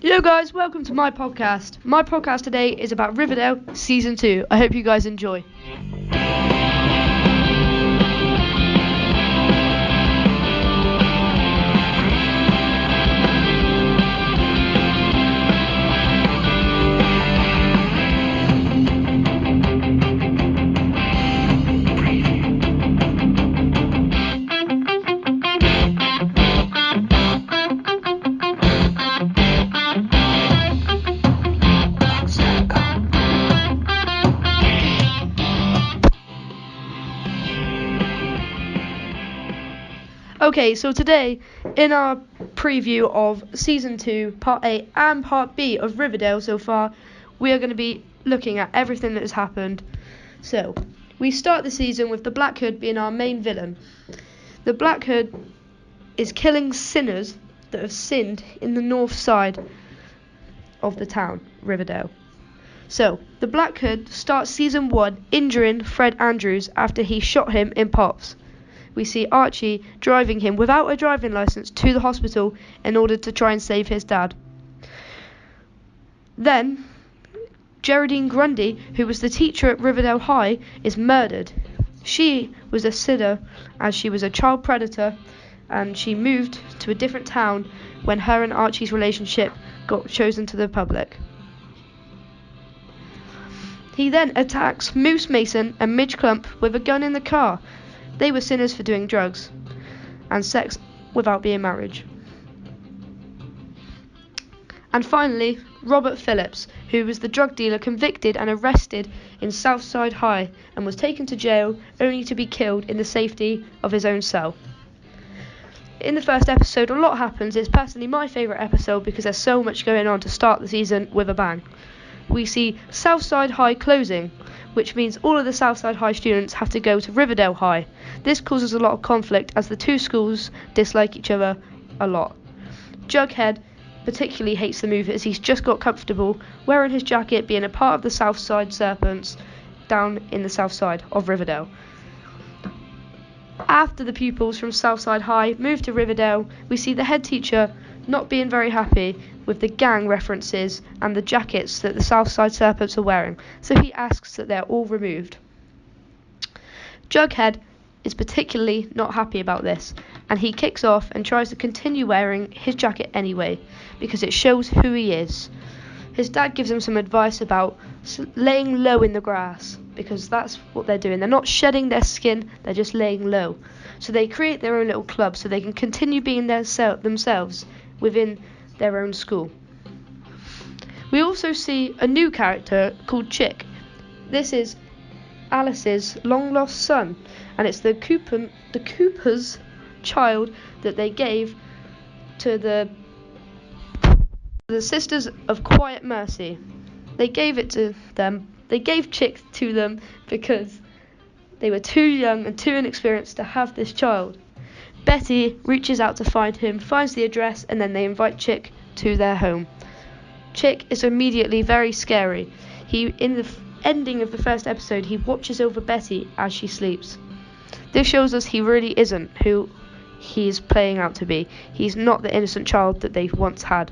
Hello guys, welcome to my podcast. My podcast today is about Riverdale Season 2. I hope you guys enjoy. Okay, so today, in our preview of Season 2, Part A and Part B of Riverdale so far, we are going to be looking at everything that has happened. So, we start the season with the Black Hood being our main villain. The Black Hood is killing sinners that have sinned in the north side of the town, Riverdale. So, the Black Hood starts Season 1 injuring Fred Andrews after he shot him in Pops. We see Archie driving him without a driving license to the hospital in order to try and save his dad. Then, Geraldine Grundy, who was the teacher at Riverdale High, is murdered. She was a sinner as she was a child predator, and she moved to a different town when her and Archie's relationship got chosen to the public. He then attacks Moose Mason and Midge Clump with a gun in the car. They were sinners for doing drugs and sex without being married. And finally, Robert Phillips, who was the drug dealer convicted and arrested in Southside High and was taken to jail only to be killed in the safety of his own cell. In the first episode, a lot happens. It's personally my favourite episode because there's so much going on to start the season with a bang. We see Southside High closing, which means all of the Southside High students have to go to Riverdale High. This causes a lot of conflict as the two schools dislike each other a lot. Jughead particularly hates the move as he's just got comfortable wearing his jacket being a part of the Southside Serpents down in the south side of Riverdale. After the pupils from Southside High move to Riverdale, we see the head teacher not being very happy with the gang references and the jackets that the Southside Serpents are wearing, so he asks that they're all removed. Jughead is particularly not happy about this, and he kicks off and tries to continue wearing his jacket anyway, because it shows who he is. His dad gives him some advice about laying low in the grass, because that's what they're doing. They're not shedding their skin, they're just laying low. So they create their own little club so they can continue being themselves within their own school. We also see a new character called Chick. This is Alice's long-lost son, and it's the Cooper's child that they gave to the Sisters of Quiet Mercy. They gave it to them. They gave Chick to them because they were too young and too inexperienced to have this child. Betty reaches out to find him, finds the address, and then they invite Chick to their home. Chick is immediately very scary. In the ending of the first episode, he watches over Betty as she sleeps. This shows us he really isn't who he's playing out to be. He's not the innocent child that they once had.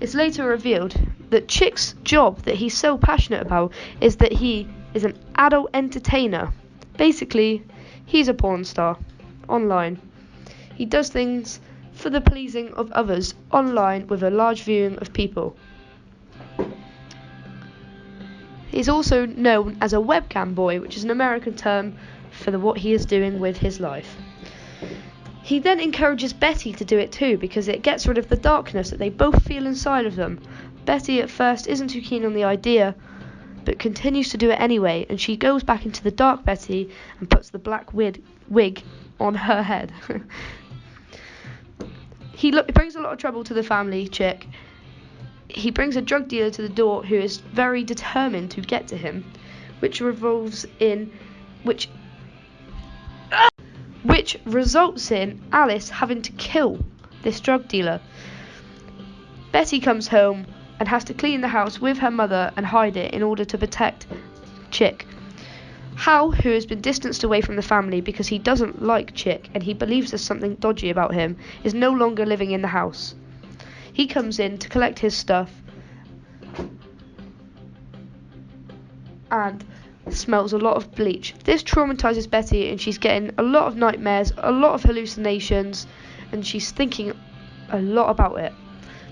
It's later revealed that Chick's job that he's so passionate about is that he is an adult entertainer. Basically, he's a porn star online. He does things for the pleasing of others online with a large viewing of people. He's also known as a webcam boy, which is an American term for what he is doing with his life. He then encourages Betty to do it too because it gets rid of the darkness that they both feel inside of them. Betty at first isn't too keen on the idea, but continues to do it anyway, and she goes back into the dark Betty and puts the black wig on her head. He brings a lot of trouble to the family, Chick. He brings a drug dealer to the door who is very determined to get to him, which results in Alice having to kill this drug dealer. Betty comes home and has to clean the house with her mother and hide it in order to protect Chick. Hal, who has been distanced away from the family because he doesn't like Chick and he believes there's something dodgy about him, is no longer living in the house. He comes in to collect his stuff and smells a lot of bleach. This traumatizes Betty, and she's getting a lot of nightmares, a lot of hallucinations, and she's thinking a lot about it.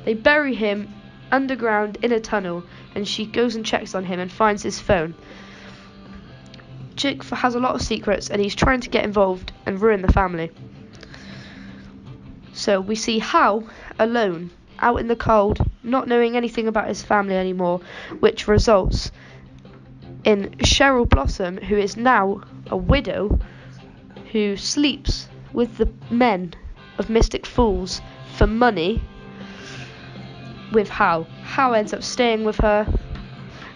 They bury him underground in a tunnel, and she goes and checks on him and finds his phone. Chick has a lot of secrets, and he's trying to get involved and ruin the family. So we see Hal alone, out in the cold, not knowing anything about his family anymore, which results in Cheryl Blossom, who is now a widow, who sleeps with the men of Mystic Falls for money with Hal. Hal ends up staying with her,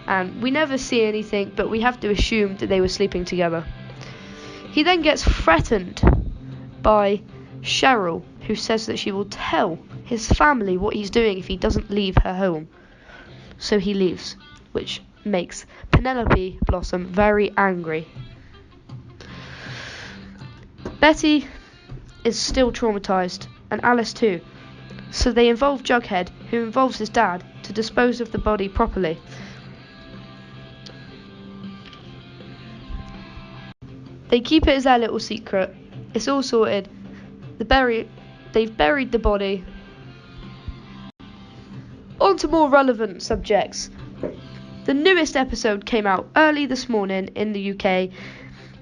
and we never see anything, but we have to assume that they were sleeping together. He then gets threatened by Cheryl, who says that she will tell his family what he's doing if he doesn't leave her home. So he leaves, which makes Penelope Blossom very angry. Betty is still traumatized, and Alice too. So they involve Jughead, who involves his dad, to dispose of the body properly. They keep it as their little secret. It's all sorted. They've buried the body. On to more relevant subjects. The newest episode came out early this morning in the UK.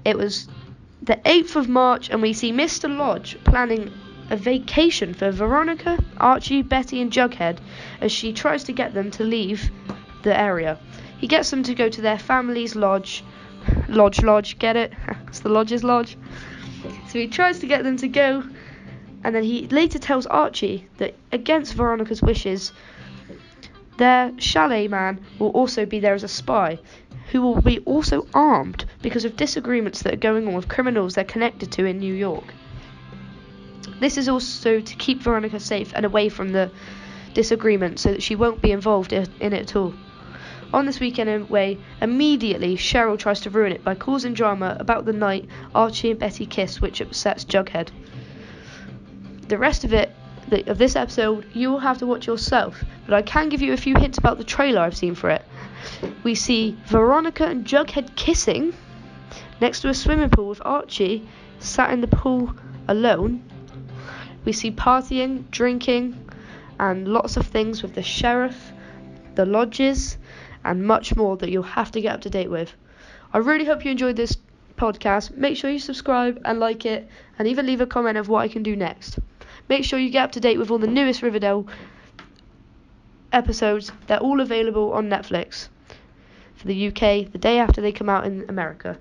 It was the 8th of March, and we see Mr. Lodge planning a vacation for Veronica, Archie, Betty and Jughead as she tries to get them to leave the area. He gets them to go to their family's lodge, get it? It's the Lodge's lodge. So he tries to get them to go, and then he later tells Archie that against Veronica's wishes, their chalet man will also be there as a spy, who will be also armed because of disagreements that are going on with criminals they're connected to in New York. This is also to keep Veronica safe and away from the disagreement so that she won't be involved in it at all. On this weekend away, immediately Cheryl tries to ruin it by causing drama about the night Archie and Betty kiss, which upsets Jughead. The rest of this episode you will have to watch yourself, but I can give you a few hints about the trailer I've seen for it. We see Veronica and Jughead kissing next to a swimming pool with Archie sat in the pool alone. We see partying, drinking, and lots of things with the sheriff, the lodges, and much more that you'll have to get up to date with. I really hope you enjoyed this podcast. Make sure you subscribe and like it, and even leave a comment of what I can do next. Make sure you get up to date with all the newest Riverdale episodes. They're all available on Netflix for the UK the day after they come out in America.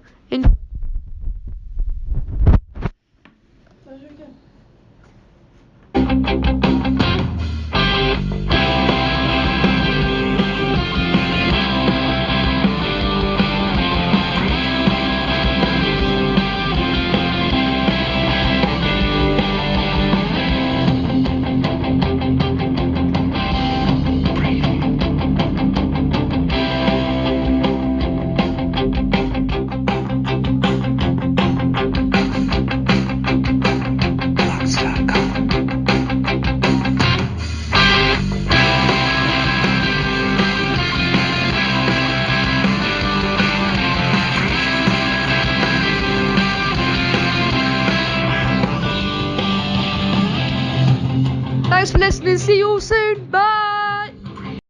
Thanks for listening. See you all soon. Bye.